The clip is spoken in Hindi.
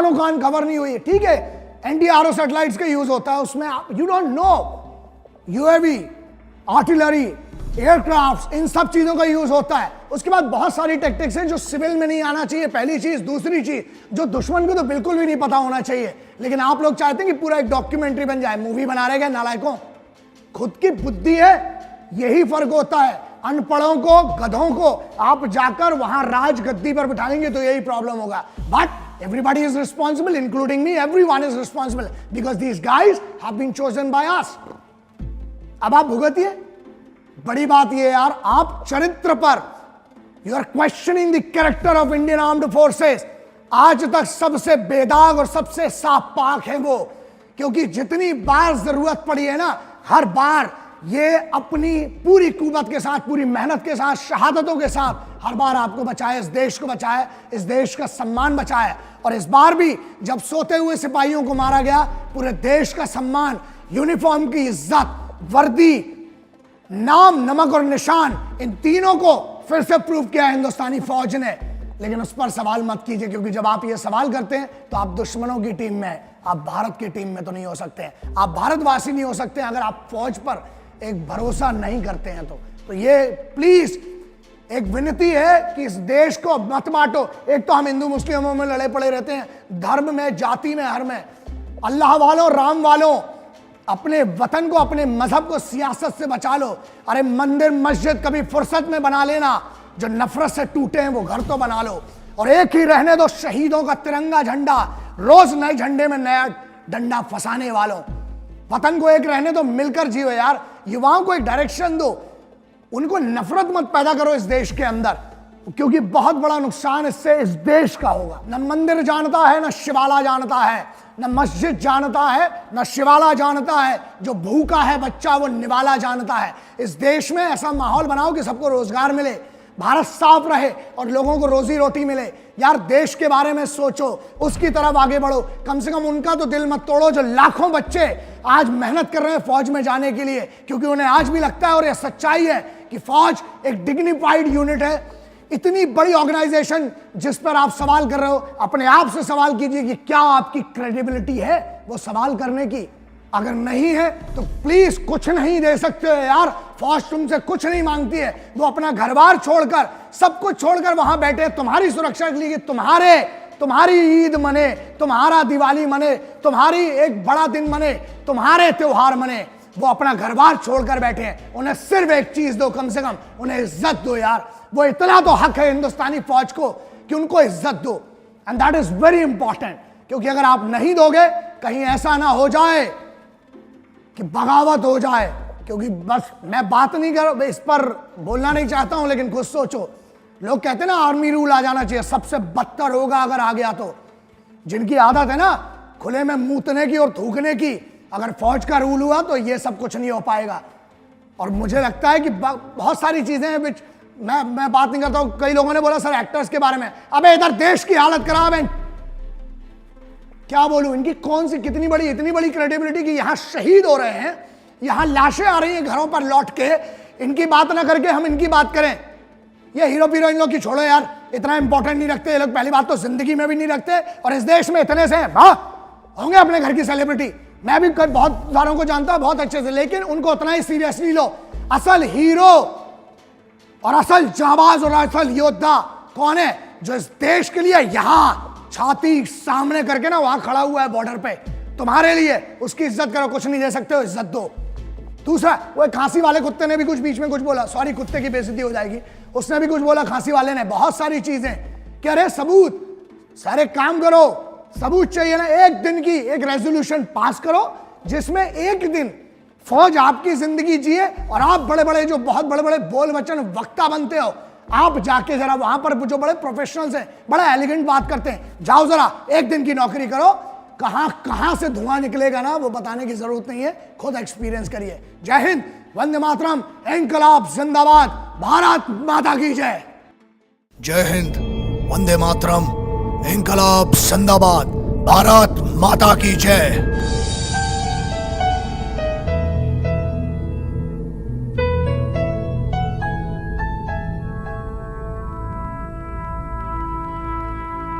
आंख कान खबर नहीं हुई है, ठीक है, एंटी-आरओ सैटेलाइट्स का यूज होता है उसमें, you don't know, UAV, artillery, aircraft, इन सब चीजों का यूज होता है। उसके बाद बहुत सारी टेक्टिक्स हैं जो सिविल में नहीं आना चाहिए, पहली चीज। दूसरी चीज, जो दुश्मन को तो बिल्कुल भी नहीं पता होना चाहिए, लेकिन आप लोग चाहते हैं कि पूरा एक डॉक्यूमेंट्री बन जाए, मूवी बना रहे हैं नालायकों। खुद की बुद्धि है, यही फर्क होता है। अनपढ़ों को, गधों को आप जाकर वहां राज गद्दी पर बिठाएंगे तो यही प्रॉब्लम होगा। But everybody is responsible, including me, everyone is responsible because these guys have been chosen by us. अब आप भुगतिए। बड़ी बात यह यार, आप चरित्र पर, you are questioning the character of Indian armed forces. आज तक सबसे बेदाग और सबसे साफ पाक है वो, क्योंकि जितनी बार जरूरत पड़ी है ना, हर बार ये अपनी पूरी कुव्वत के साथ, पूरी मेहनत के साथ, शहादतों के साथ हर बार आपको बचाया, इस देश को बचाया, इस देश का सम्मान बचाया। और इस बार भी जब सोते हुए सिपाहियों को मारा गया, पूरे देश का सम्मान, यूनिफॉर्म की इज्जत, वर्दी, नाम, नमक और निशान, इन तीनों को फिर से प्रूव किया हिंदुस्तानी फौज ने। लेकिन उस पर सवाल मत कीजिए, क्योंकि जब आप ये सवाल करते हैं तो आप दुश्मनों की टीम में हैं, आप भारत की टीम में तो नहीं हो सकते हैं। आप भारतवासी नहीं हो सकते अगर आप फौज पर एक भरोसा नहीं करते हैं तो ये प्लीज एक विनती है कि इस देश को मत बांटो। एक तो हम हिंदू मुस्लिमों में लड़े पड़े रहते हैं, धर्म में, जाति में, हर में। अल्लाह वालों, राम वालों, अपने वतन को, अपने मजहब को सियासत से बचा लो। अरे मंदिर मस्जिद कभी फुर्सत में बना लेना, जो नफरत से टूटे हैं वो घर तो बना लो। और एक ही रहने दो शहीदों का तिरंगा झंडा, रोज नए झंडे में नया डंडा फंसाने वालों। वतन को एक रहने दो, मिलकर जियो यार। युवाओं को एक डायरेक्शन दो, उनको नफरत मत पैदा करो इस देश के अंदर, क्योंकि बहुत बड़ा नुकसान इससे इस देश का होगा। न मंदिर जानता है, न शिवाला जानता है, न मस्जिद जानता है, न शिवाला जानता है। जो भूखा है बच्चा वो निवाला जानता है। इस देश में ऐसा माहौल बनाओ कि सबको रोजगार मिले, भारत साफ रहे और लोगों को रोजी रोटी मिले। यार देश के बारे में सोचो, उसकी तरफ आगे बढ़ो। कम से कम उनका तो दिल मत तोड़ो, जो लाखों बच्चे आज मेहनत कर रहे हैं फौज में जाने के लिए, क्योंकि उन्हें आज भी लगता है, और यह सच्चाई है, कि फौज एक डिग्निफाइड यूनिट है। इतनी बड़ी ऑर्गेनाइजेशन जिस पर आप सवाल कर रहे हो, अपने आप से सवाल कीजिए कि क्या आपकी क्रेडिबिलिटी है वो सवाल करने की। अगर नहीं है तो प्लीज कुछ नहीं दे सकते हो यार। फौज तुमसे कुछ नहीं मांगती है, वो अपना घर बार छोड़कर, सब कुछ छोड़कर वहां बैठे तुम्हारी सुरक्षा के लिए, तुम्हारी ईद मने, तुम्हारा दिवाली मने, तुम्हारी एक बड़ा दिन मने, तुम्हारे त्योहार मने। वो अपना घर बार छोड़कर बैठे हैं। उन्हें सिर्फ एक चीज दो, कम से कम उन्हें इज्जत दो यार। वो इतना तो हक है हिंदुस्तानी फौज को कि उनको इज्जत दो, and that is very important. क्योंकि अगर आप नहीं दोगे, कहीं ऐसा ना हो जाए कि बगावत हो जाए। क्योंकि बस मैं बात नहीं कर, इस पर बोलना नहीं चाहता हूं, लेकिन खुद सोचो, लोग कहते हैं ना आर्मी रूल आ जाना चाहिए, सबसे बदतर होगा अगर आ गया तो। जिनकी आदत है ना खुले में मूतने की और थूकने की, अगर फौज का रूल हुआ तो ये सब कुछ नहीं हो पाएगा। और मुझे लगता है कि बहुत सारी चीजें हैं विच मैं बात नहीं करता हूं। कई लोगों ने बोला सर एक्टर्स के बारे में, अबे इधर देश की हालत खराब है, क्या बोलूं। इनकी कौन सी इतनी बड़ी क्रेडिबिलिटी कि यहां शहीद हो रहे हैं, यहां लाशें आ रही हैं घरों पर लौट के, इनकी बात ना करके हम इनकी बात करें। ये हीरो हीरोइन लोग की छोड़ो यार, इतना इंपॉर्टेंट नहीं रखते ये लोग, पहली बात तो जिंदगी में भी नहीं रखते। और इस देश में इतने से होंगे अपने घर की सेलिब्रिटी, मैं भी बहुत सारों को जानता हूं बहुत अच्छे से, लेकिन उनको उतना ही सीरियसली लो। असल हीरो और असल जाबाज और असल योद्धा कौन है? जो इस देश के लिए यहां छाती सामने करके ना वहां खड़ा हुआ है बॉर्डर पे तुम्हारे लिए। उसकी इज्जत करो, कुछ नहीं दे सकते हो, इज्जत दो। दूसरा, वो खांसी वाले कुत्ते ने भी कुछ बीच में कुछ बोला, सॉरी कुत्ते की बेइज्जती हो जाएगी, उसने भी कुछ बोला खांसी वाले ने, बहुत सारी चीजें। कह रहे सबूत, सारे काम करो, सबूत चाहिए ना। एक दिन की एक रेजोल्यूशन पास करो जिसमें एक दिन फौज आपकी जिंदगी जिए और आप बड़े बड़े जो बहुत बड़े बड़े बोल वचन वक्ता बनते हो, आप जाके जरा वहां पर जो बड़े प्रोफेशनल्स हैं, बड़ा एलिगेंट बात करते हैं, जाओ जरा एक दिन की नौकरी करो। कहां से धुआं निकलेगा ना वो बताने की जरूरत नहीं है, खुद एक्सपीरियंस करिए। जय हिंद, वंदे मातरम, इंकलाब जिंदाबाद, भारत माता की जय। जय हिंद, वंदे मातरम, इंकलाब जिंदाबाद, भारत माता की जय।